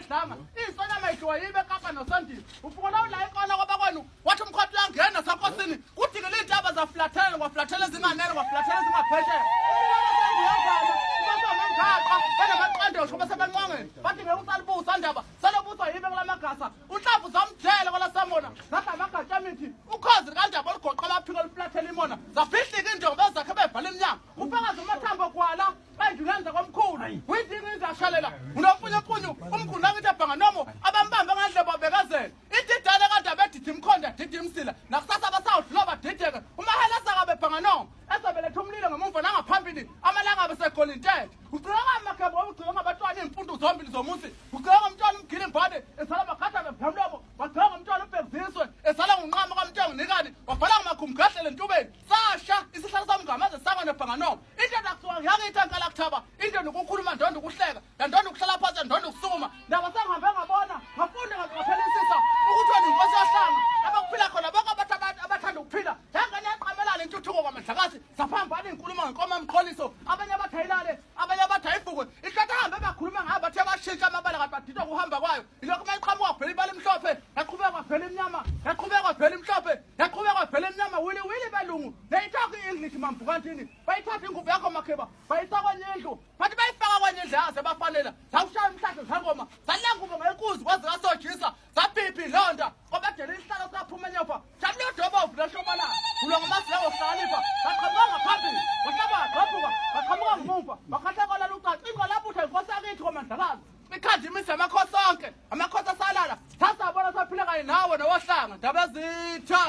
dlanga isona mayidwa yibe kapa nosandile ufuna la ikona kwaba kwenu wathi umkhothi langena sankosini kudingile intaba zaflathela kwaflathela ezinganene kwaflathela ezingaphesheya shoba sebanqongeni bathi ngeke uqalibusa ndaba salobusa yibe kulamagasa unhlavu zamdlela kwala samona zathi amagatsha mithi ukhozi kandaba olugoqa laphiko liflathela imona zafihlika injongo bezakhe bebhala eminyama ufakazi umathambo kwala bayidlulenza komkhulu uyidinga izashalela unompunyepunyu umkhulu nakithi abhanga nomo abambambe ngandlebo bekezela ididane kandaba edithi imkhonda edithi imsila nakusasa basawudlula badideke umahela sakabe bhanga nomo esabeletha umlilo ngemumva nangaphambili amalanga besegolintethe ugcika amakhebo ugcika ngabatwana imfundo zombili zomusi ugcika ngomntwana umgili imbhade esala bakhatha bephamlobo wagcika ngomntwana ubhekuziswe esala ngunqama kwamntengo nikani wabhala ngamakhumgahlele entubeni sasha isihlalo sami ngamaze sangane bhanga nomo into nakusuka yakithi ankala kuthaba into nokukhuluma ndondo ukuhleka ndondo ukuhlala phansi ndondo ukusukuma ndaba sengihambe ngabona ngafunde ngaqaphelisisa ukuthi wena inkosi yahlanga abakuphila khona bonke abathanda ukuphila yangane yaqamelana intuthuko kwamadlakazi saphambana inkulumo ngenkomo emqholiso abanye abathayilale abanye abathayibhukwe ihlathi ahambe bakhuluma ngabo bathe bashintsha amabala kanti badidwa kuhamba kwayo ilokhu mayiqhamuka phela ibala emhlophe yaqhubeka phela emnyama yaqhubeka phela emhlophe yaqhubeka phela emnyama wili belungu neyithatha i-English mambukantini bayithatha ingubo yakho makheba bayisa kwenye indlu bathi bayifaka kwenye indlu yaze bafanela zawushaya umhlahlo zangoma zalangubo ngenkuzi kwaze kasojisa zaphiphi ilonda kwabadela isihlalo saphuma enyofa jamlodobovu leshobala ulo ngomasi lawo hlalipha baqhamuka ngaphambili bahlaba gqabhuka baqhamuka ngemuva bakhahlakola lucaca ingo lapho uthe inkosi yakithi komandlakazi ikhathi imise amakhosi onke amakhosi asalala sasabona saphile kanye nawe nowohlanga ndabezitha